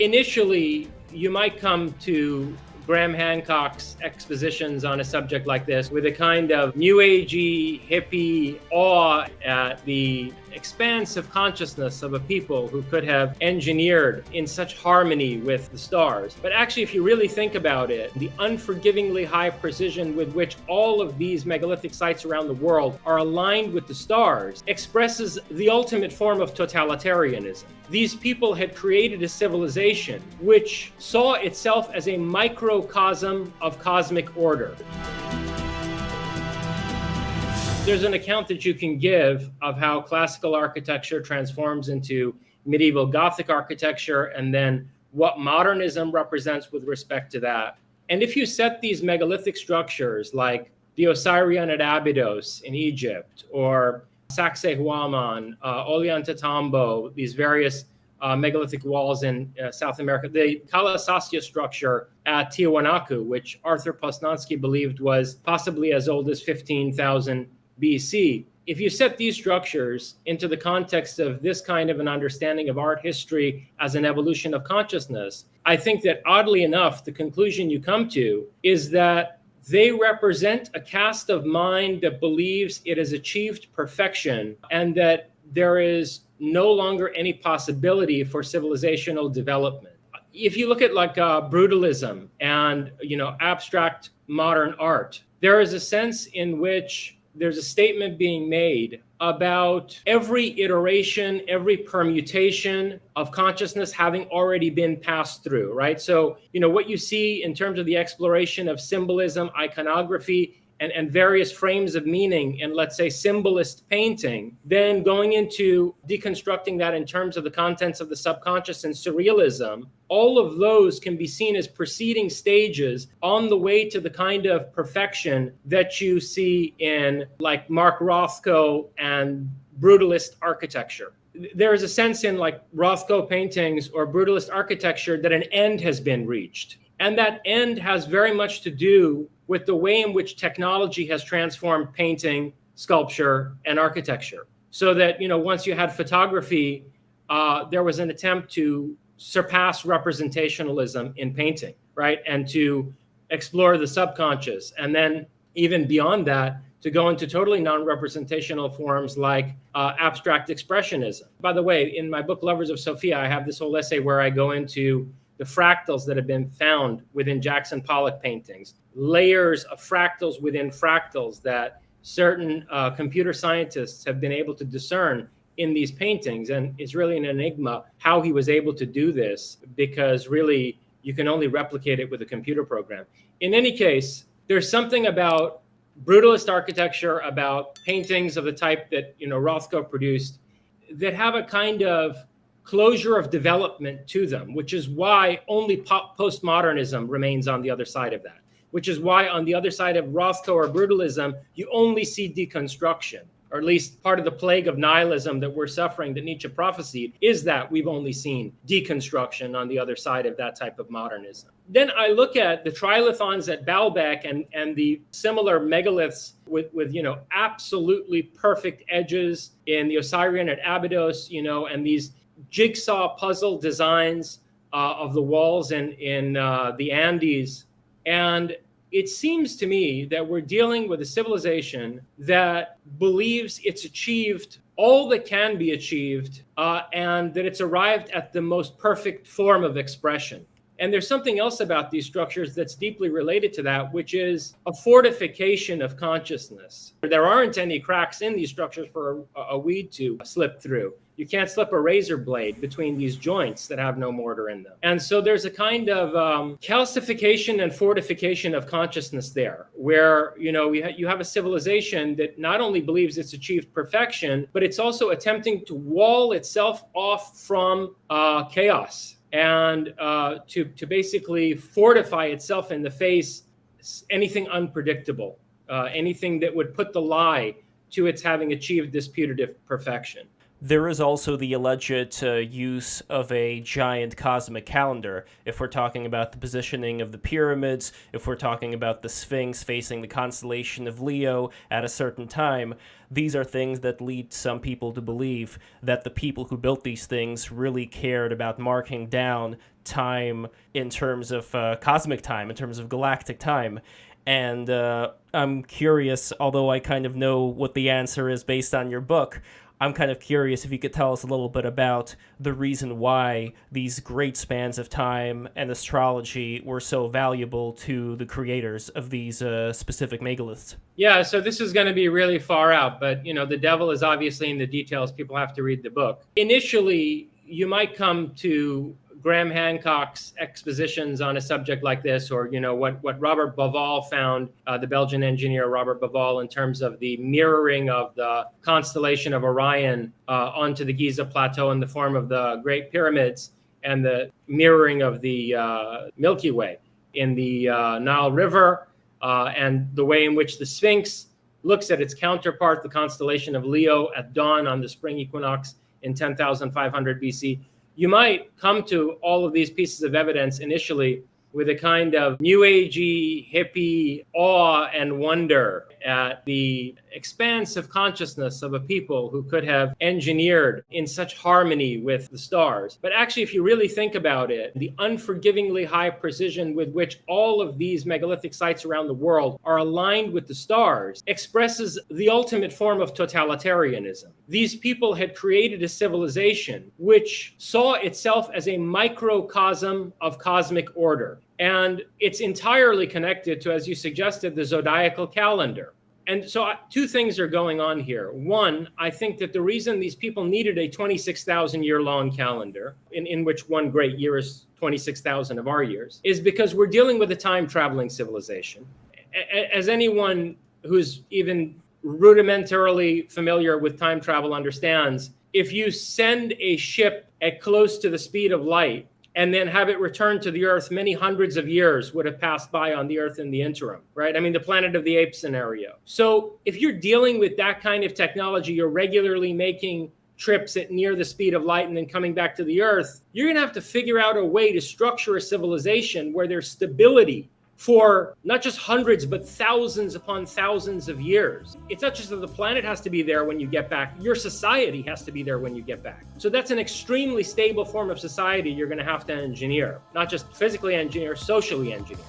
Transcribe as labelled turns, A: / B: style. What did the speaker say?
A: Initially, you might come to Graham Hancock's expositions on a subject like this with a kind of new agey, hippie awe at the expansive consciousness of a people who could have engineered in such harmony with the stars. But actually, if you really think about it, the unforgivingly high precision with which all of these megalithic sites around the world are aligned with the stars expresses the ultimate form of totalitarianism. These people had created a civilization which saw itself as a microcosm of cosmic order. There's an account that you can give of how classical architecture transforms into medieval Gothic architecture, and then what modernism represents with respect to that. And if you set these megalithic structures like the Osirion at Abydos in Egypt, or Sacsayhuamán, Ollantaytambo, these various megalithic walls in South America, the Kalasasaya structure at Tiwanaku, which Arthur Posnansky believed was possibly as old as 15,000 BC. If you set these structures into the context of this kind of an understanding of art history as an evolution of consciousness, I think that oddly enough, the conclusion you come to is that they represent a cast of mind that believes it has achieved perfection and that there is no longer any possibility for civilizational development. If you look at like brutalism and abstract modern art, there is a sense in which there's a statement being made about every iteration, every permutation of consciousness having already been passed through, right? So, what you see in terms of the exploration of symbolism, iconography, and various frames of meaning in, let's say, symbolist painting, then going into deconstructing that in terms of the contents of the subconscious and surrealism, all of those can be seen as preceding stages on the way to the kind of perfection that you see in like Mark Rothko and brutalist architecture. There is a sense in like Rothko paintings or brutalist architecture that an end has been reached. And that end has very much to do with the way in which technology has transformed painting, sculpture, and architecture. So that, once you had photography, there was an attempt to surpass representationalism in painting, right? And to explore the subconscious. And then even beyond that, to go into totally non-representational forms like abstract expressionism. By the way, in my book, Lovers of Sophia, I have this whole essay where I go into the fractals that have been found within Jackson Pollock paintings, layers of fractals within fractals that certain computer scientists have been able to discern in these paintings. And it's really an enigma how he was able to do this, because really you can only replicate it with a computer program. In any case, there's something about brutalist architecture, about paintings of the type that Rothko produced, that have a kind of closure of development to them, which is why only postmodernism remains on the other side of that, which is why on the other side of Rothko or brutalism, you only see deconstruction, or at least part of the plague of nihilism that we're suffering that Nietzsche prophesied is that we've only seen deconstruction on the other side of that type of modernism. Then I look at the Trilithons at Baalbek and the similar megaliths with absolutely perfect edges in the Osirion at Abydos, and these jigsaw puzzle designs of the walls in the Andes. And it seems to me that we're dealing with a civilization that believes it's achieved all that can be achieved and that it's arrived at the most perfect form of expression. And there's something else about these structures that's deeply related to that, which is a fortification of consciousness. There aren't any cracks in these structures for a weed to slip through. You can't slip a razor blade between these joints that have no mortar in them. And so there's a kind of calcification and fortification of consciousness there, where you have a civilization that not only believes it's achieved perfection, but it's also attempting to wall itself off from chaos and to basically fortify itself in the face anything unpredictable, anything that would put the lie to its having achieved this putative perfection.
B: There is also the alleged use of a giant cosmic calendar. If we're talking about the positioning of the pyramids, if we're talking about the Sphinx facing the constellation of Leo at a certain time, these are things that lead some people to believe that the people who built these things really cared about marking down time in terms of cosmic time, in terms of galactic time. And I'm curious, although I kind of know what the answer is based on your book, I'm kind of curious if you could tell us a little bit about the reason why these great spans of time and astrology were so valuable to the creators of these specific megaliths.
A: Yeah, so this is going to be really far out, but the devil is obviously in the details. People have to read the book. Initially, you might come to Graham Hancock's expositions on a subject like this, or what Robert Bauval found, the Belgian engineer Robert Bauval, in terms of the mirroring of the constellation of Orion onto the Giza Plateau in the form of the Great Pyramids, and the mirroring of the Milky Way in the Nile River, and the way in which the Sphinx looks at its counterpart, the constellation of Leo, at dawn on the spring equinox in 10,500 BC. You might come to all of these pieces of evidence initially with a kind of new agey, hippie awe and wonder at the expansive consciousness of a people who could have engineered in such harmony with the stars. But actually, if you really think about it, the unforgivingly high precision with which all of these megalithic sites around the world are aligned with the stars expresses the ultimate form of totalitarianism. These people had created a civilization which saw itself as a microcosm of cosmic order. And it's entirely connected to, as you suggested, the zodiacal calendar. And so two things are going on here. One, I think that the reason these people needed a 26,000 year long calendar, in which one great year is 26,000 of our years, is because we're dealing with a time traveling civilization. As anyone who's even rudimentarily familiar with time travel understands, if you send a ship at close to the speed of light and then have it return to the Earth, many hundreds of years would have passed by on the Earth in the interim, right? I mean, the Planet of the Apes scenario. So if you're dealing with that kind of technology, you're regularly making trips at near the speed of light and then coming back to the Earth, you're going to have to figure out a way to structure a civilization where there's stability for not just hundreds, but thousands upon thousands of years. It's not just that the planet has to be there when you get back, your society has to be there when you get back. So that's an extremely stable form of society you're going to have to engineer, not just physically engineer, socially engineer.